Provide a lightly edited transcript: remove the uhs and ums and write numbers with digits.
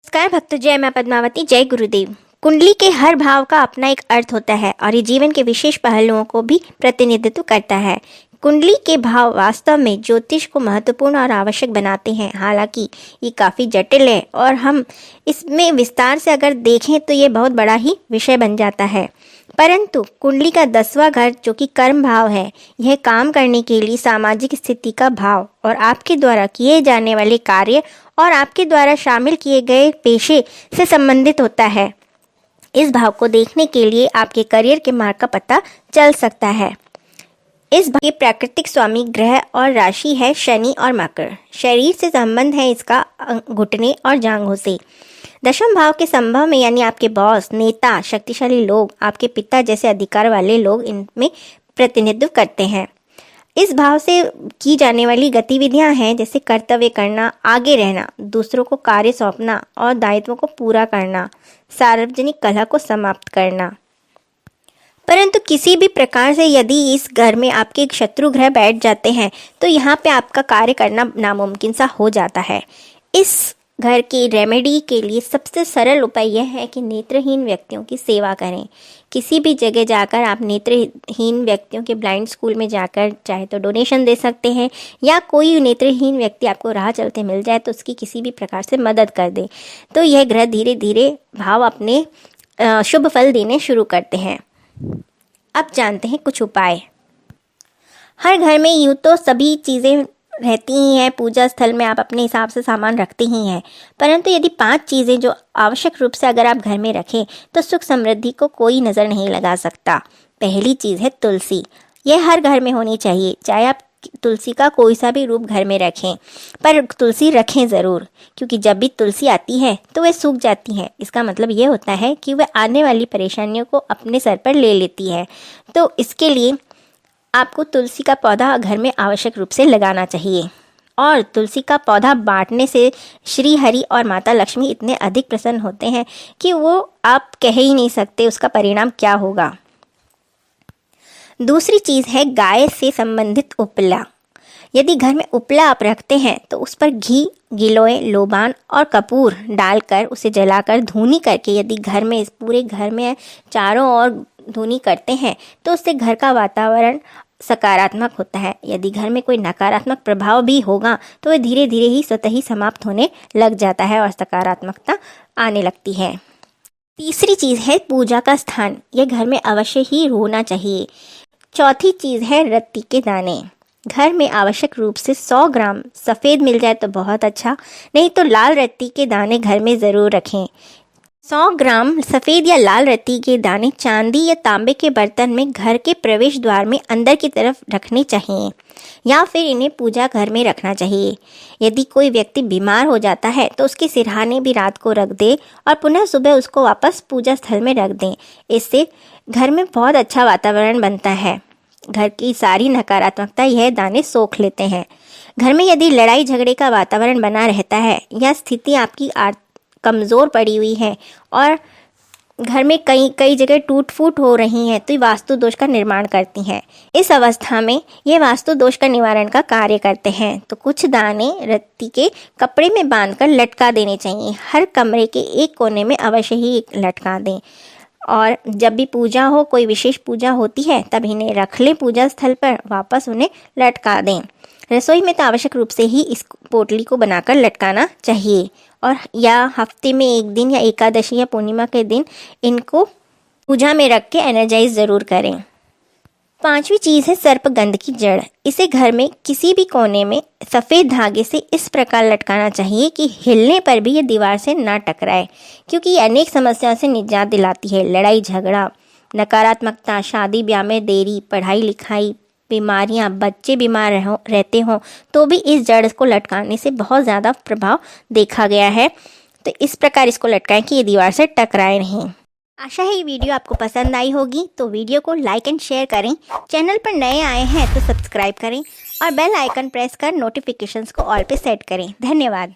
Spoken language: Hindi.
नमस्कार भक्तों, जय मां पद्मावती, जय गुरुदेव। कुंडली के हर भाव का अपना एक अर्थ होता है और ये जीवन के विशेष पहलुओं को भी प्रतिनिधित्व करता है। कुंडली के भाव वास्तव में ज्योतिष को महत्वपूर्ण और आवश्यक बनाते हैं। हालांकि ये काफ़ी जटिल है और हम इसमें विस्तार से अगर देखें तो ये बहुत बड़ा ही विषय बन जाता है। परंतु कुंडली का 10वां घर जो कि कर्म भाव है, यह काम करने के लिए सामाजिक स्थिति का भाव और आपके द्वारा किए जाने वाले कार्य और आपके द्वारा शामिल किए गए पेशे से संबंधित होता है। इस भाव को देखने के लिए आपके करियर के मार्ग का पता चल सकता है। इस भाव के प्राकृतिक स्वामी ग्रह और राशि है शनि और मकर। शरीर से संबंध है इसका घुटने और जांघों से। दशम भाव के संभव में यानी आपके बॉस, नेता, शक्तिशाली लोग, आपके पिता जैसे अधिकार वाले लोग इनमें प्रतिनिधित्व करते हैं। इस भाव से की जाने वाली गतिविधियां हैं जैसे कर्तव्य करना, आगे रहना, दूसरों को कार्य सौंपना और दायित्वों को पूरा करना, सार्वजनिक कलह को समाप्त करना। परंतु किसी भी प्रकार से यदि इस घर में आपके शत्रु ग्रह बैठ जाते हैं तो यहाँ पे आपका कार्य करना नामुमकिन सा हो जाता है। इस घर की रेमेडी के लिए सबसे सरल उपाय यह है कि नेत्रहीन व्यक्तियों की सेवा करें। किसी भी जगह जाकर आप नेत्रहीन व्यक्तियों के ब्लाइंड स्कूल में जाकर चाहे तो डोनेशन दे सकते हैं, या कोई नेत्रहीन व्यक्ति आपको राह चलते मिल जाए तो उसकी किसी भी प्रकार से मदद कर दे, तो यह ग्रह धीरे धीरे भाव अपने शुभ फल देने शुरू करते हैं। अब जानते हैं कुछ उपाय। हर घर में यूँ तो सभी चीज़ें रहती ही हैं, पूजा स्थल में आप अपने हिसाब से सामान रखते ही हैं, परंतु यदि 5 चीज़ें जो आवश्यक रूप से अगर आप घर में रखें तो सुख समृद्धि को कोई नज़र नहीं लगा सकता। पहली चीज़ है तुलसी। यह हर घर में होनी चाहिए, चाहे आप तुलसी का कोई सा भी रूप घर में रखें, पर तुलसी रखें ज़रूर, क्योंकि जब भी तुलसी आती है तो वह सूख जाती है। इसका मतलब ये होता है कि वह आने वाली परेशानियों को अपने सर पर ले लेती है। तो इसके लिए आपको तुलसी का पौधा घर में आवश्यक रूप से लगाना चाहिए। और तुलसी का पौधा बांटने से श्री हरि और माता लक्ष्मी इतने अधिक प्रसन्न होते हैं कि वो आप कह ही नहीं सकते उसका परिणाम क्या होगा। दूसरी चीज़ है गाय से संबंधित उपला। यदि घर में उपला आप रखते हैं तो उस पर घी, गिलोय, लोबान और कपूर डालकर उसे जलाकर धूनी करके यदि घर में इस पूरे घर में चारों ओर धूनी करते हैं तो उससे घर का वातावरण सकारात्मक होता है। यदि घर में कोई नकारात्मक प्रभाव भी होगा तो वह धीरे धीरे ही स्वतः ही समाप्त होने लग जाता है और सकारात्मकता आने लगती है। तीसरी चीज़ है पूजा का स्थान। यह घर में अवश्य ही होना चाहिए। चौथी चीज़ है रत्ती के दाने। घर में आवश्यक रूप से 100 ग्राम सफ़ेद मिल जाए तो बहुत अच्छा, नहीं तो लाल रत्ती के दाने घर में ज़रूर रखें। 100 ग्राम सफ़ेद या लाल रत्ती के दाने चांदी या तांबे के बर्तन में घर के प्रवेश द्वार में अंदर की तरफ रखने चाहिए, या फिर इन्हें पूजा घर में रखना चाहिए। यदि कोई व्यक्ति बीमार हो जाता है तो उसके सिरहाने भी रात को रख दें और पुनः सुबह उसको वापस पूजा स्थल में रख दें। इससे घर में बहुत अच्छा वातावरण बनता है। घर की सारी नकारात्मकता यह दाने सोख लेते हैं। घर में यदि लड़ाई झगड़े का वातावरण बना रहता है या स्थिति आपकी कमज़ोर पड़ी हुई है और घर में कई जगह टूट फूट हो रही हैं तो वास्तु दोष का निर्माण करती हैं। इस अवस्था में ये वास्तु दोष का निवारण का कार्य करते हैं। तो कुछ दाने रत्ती के कपड़े में बांधकर लटका देने चाहिए। हर कमरे के एक कोने में अवश्य ही लटका दें। और जब भी पूजा हो, कोई विशेष पूजा होती है, तब इन्हें रख लें पूजा स्थल पर, वापस उन्हें लटका दें। रसोई में तो आवश्यक रूप से ही इस पोटली को बनाकर लटकाना चाहिए, और या हफ्ते में एक दिन या एकादशी या पूर्णिमा के दिन इनको पूजा में रख के एनर्जाइज ज़रूर करें। 5वीं चीज़ है सर्पगंध की जड़। इसे घर में किसी भी कोने में सफ़ेद धागे से इस प्रकार लटकाना चाहिए कि हिलने पर भी ये दीवार से ना टकराए, क्योंकि ये अनेक समस्याओं से निजात दिलाती है। लड़ाई झगड़ा, नकारात्मकता, शादी ब्याह में देरी, पढ़ाई लिखाई, बीमारियां, बच्चे बीमार रहते हों तो भी इस जड़ को लटकाने से बहुत ज़्यादा प्रभाव देखा गया है। तो इस प्रकार इसको लटकाएं कि ये दीवार से टकराए नहीं। आशा है ये वीडियो आपको पसंद आई होगी, तो वीडियो को लाइक एंड शेयर करें। चैनल पर नए आए हैं तो सब्सक्राइब करें और बेल आइकन प्रेस कर नोटिफिकेशंस को ऑल पे सेट करें। धन्यवाद।